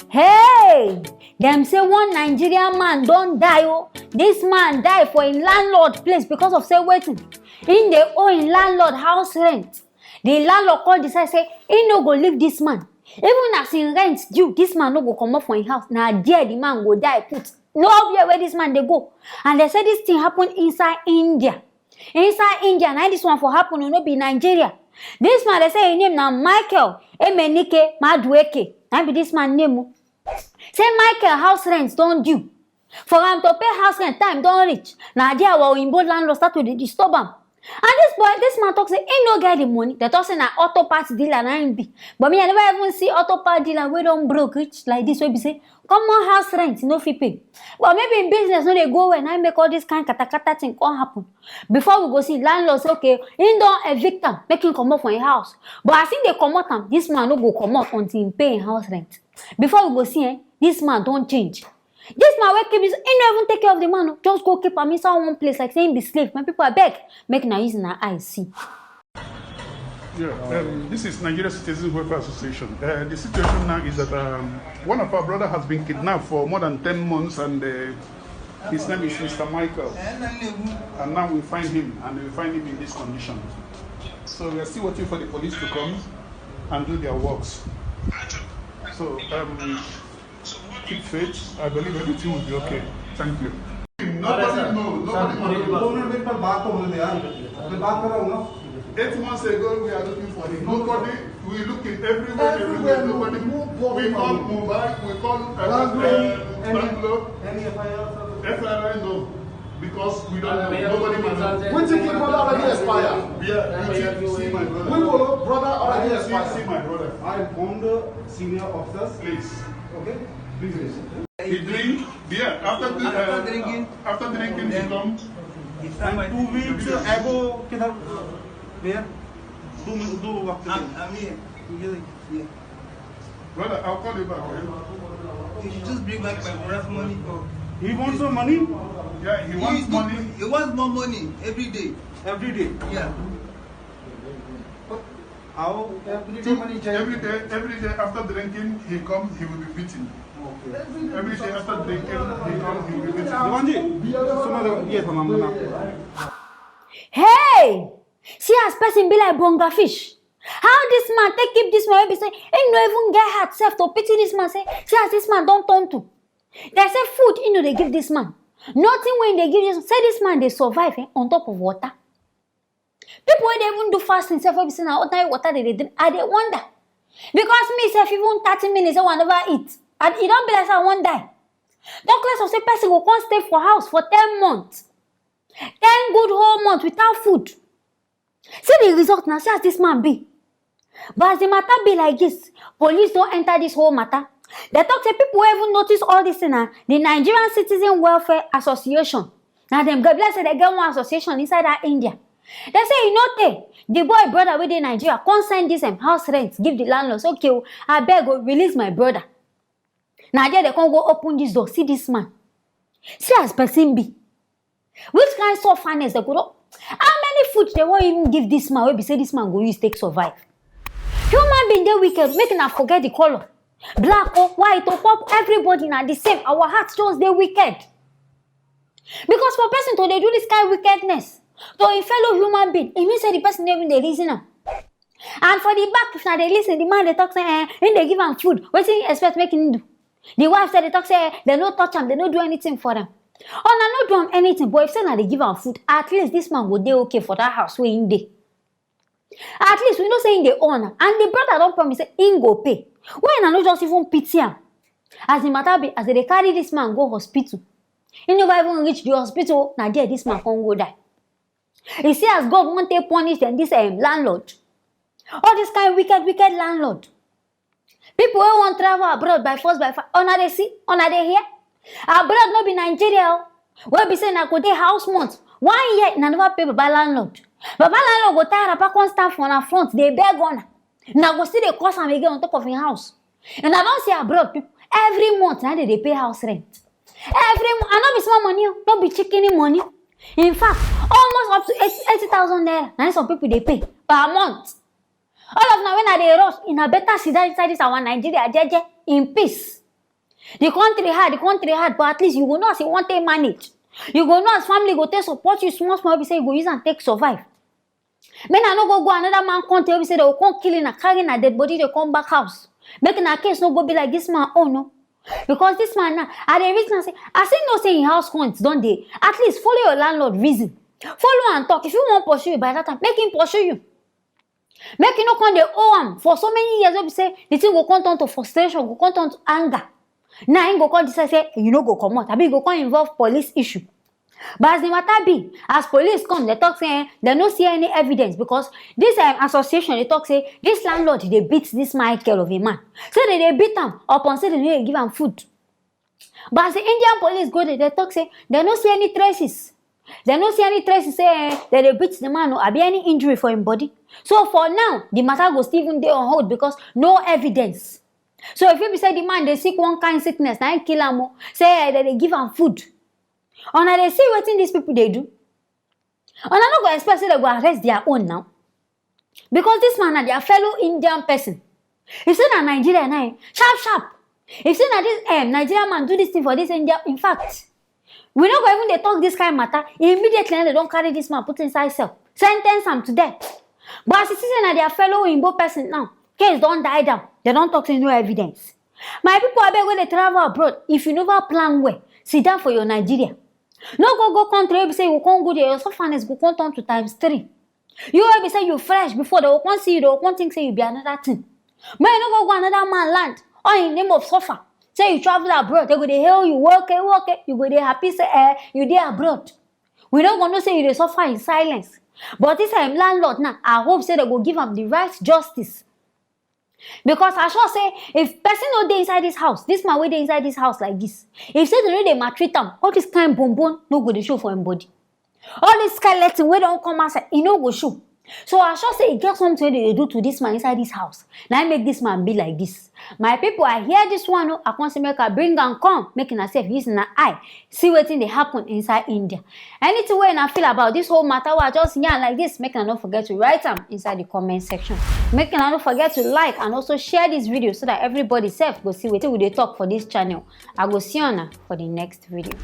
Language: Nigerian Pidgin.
Hey, them say one Nigerian man don't die. Oh, this man died for a landlord place because of say waiting. In the own landlord house rent. The landlord called decide say he no go leave this man. Even as in rent due, this man no go come up from his house. Now there the man go die put. Nowhere where this man they go. And they say this thing happened inside India. Inside India, now this one for happen will not be Nigeria. This man they say his name now Michael Emenike Madueke. Now be this man name. Say Michael house rent don't due. For him to pay house rent time don't reach. Now there our in both landlord start to disturb him. And this man talk say he no get the money. They talk say na auto parts dealer na him be. But me I never even see auto part dealer we don't broke rich like this way be say common house rent no fit pay. But maybe in business no they go when I make all this kind kata thing come happen. Before we go see landlord say okay, he don't evict am, make him come up from his house. But as he they come out am, this man no go come out until he pay house rent. Before we go see this man don't change. This man will keep his, he no even take care of the man. Just go keep him inside one place like saying be slave. My people are beg, make na use na eye see. Yeah, this is Nigeria Citizens Welfare Association. The situation now is that one of our brother has been kidnapped for more than 10 months, and his name is Mr. Michael. And now we find him, and we find him in this condition. So we are still waiting for the police to come and do their works. So keep faith. I believe everything will be okay. Thank you. Nobody knows. 8 months ago, we are looking for him. Nobody, we look in everywhere. Nobody. We call mobile, we call landlord. Any FIR, no. Because we don't know. Nobody knows. Which brother already expired? Yeah, you see my brother. We will brother already expired. See my brother. I informed the senior officers. Please. Okay? Please. He drink, yeah, after drinking, he come. And 2 weeks ago, where? Do what? I'm here. Yeah. Brother, I'll call you back. Okay? You should just bring back my brother's money. He wants some money? Yeah, he wants money. He wants more money every day. Every day? Yeah. How? Every day after drinking, he comes, he will be beaten. Okay. Every day after drinking, he comes, he will be beaten. Hey! See as person be like bonga fish. How this man take keep this man be say he no even get heart self to pity this man say see as this man don't turn to. They say food you know they give this man. Nothing when they give this say this man they survive on top of water. People when they even do fasting self be say na ordinary water they drink. I they wonder. Because me self even 30 minutes I will never eat. And it don't be like I won't die. Don't class of say person will come stay for house for 10 months. 10 good whole months without food. See the result now, see as this man be. But as the matter be like this, police don't enter this whole matter. They talk say people even notice all this in the Nigerian Citizen Welfare Association. Now them God say they get one association inside that India. They say you know the boy brother within Nigeria can't send this house rent, give the landlords. Okay, I beg go release my brother. Now they can't go open this door. See this man. See as person be. Which kind of sufferness they could. How many food they won't even give this man? We say this man go use take survive. Human being they wicked, making us forget the color. Black or white or pop, everybody now the same. Our hearts just they wicked. Because for person to they do this kind of wickedness to a fellow human being, it means that the person even the reason. And for the back, if now they listen, the man they talk say, when they give him food, what do you expect making him do? The wife said they talk say they no touch him, they no do anything for them. Oh, no, do anything, but if say they give him food, at least this man would be okay for that house where in day. At least we know saying the owner, and the brother don't promise say he go pay. When I not just even pity him. As the matter be, as they carry this man go hospital, he never even reach the hospital. Now there this man can't go die. You see, as God want to punish them, this landlord, all this kind of wicked landlord. People who want travel abroad by force by fire, honor they see, honor they hear. Abroad not be Nigeria. Where be saying I go dey house month 1 year, na never pay by landlord. But landlord go tire up constant for na front, they beg on. Now go see the cost am again on top of your house. And I don't see abroad people every month now they pay house rent. Every month, and not be small money, not be chicken money. In fact, almost up to 80,000 naira. Now some people they pay per month. All of now when they rush in a better city inside this our Nigeria, jeje in peace. The country hard, but at least you go know as you want to manage. You go know as family go take support you small, be say you go use and take survive. Men I no go another man country, be say they will come killing and carrying a dead body, they come back house. Making a case no go be like this man, oh no. Because this man now, at the reason I say, I say no say in house hunts, don't they? At least follow your landlord reason. Follow and talk. If you want to pursue you by that time, make him pursue you. Make you no come the owe him for so many years. We say the thing go come down to frustration, go come down to anger. Now he go come decide say you no go come out. I mean go come involve police issue. But as the matter be, as police come, they talk say they no see any evidence because this association they talk say this landlord they beat this Michael of a man. So they beat him upon say they give him food. But as the Indian police go there, they talk say they no see any traces. They no see any traces say that they beat the man or be any injury for him body. So for now, the matter go still even there on hold because no evidence. So if you be say the man they sick one kind sickness, now kill him, say that they give him food. And they see what these people they do. And I not go expect say they go arrest their own now. Because this man is their fellow Indian person. If say na Nigeria now, sharp. If say na this Nigerian man do this thing for this India, in fact, we don't go even they talk this kind of matter. Immediately they don't carry this man, put inside cell, sentence him to death. But as you see na their fellow Igbo person now, case don't die down. They don't talk to no evidence. My people are when they travel abroad. If you never plan well, sit down for your Nigeria. No go country, you say you can't go there, your suffering go come down to ×3. You will be say you fresh before they will come see you, they will come think say you be another thing. But you no go another man land, or in name of suffer. Say you travel abroad, they go they hail you, okay, you go they happy say you there abroad. We don't gonna say you they suffer in silence. But this time landlord now, I hope say they go give them the right justice. Because I sure say if person no dey inside this house, this man wey dey inside this house like this, if say they no dey maltreat am, all this kind bonbon no go dey show for him body. All this skeleton wey don come outside, e no go show. So I sure say e get something wey they do to this man inside this house. Now make this man be like this. My people, I hear this one. I want to make a bring and come, making herself using an eye, see what thing they happen inside India. Anything way I feel about this whole matter, I just yarn like this. Making not forget to write them inside the comment section. Making not forget to like and also share this video so that everybody self go see what we they talk for this channel. I go see you for the next video.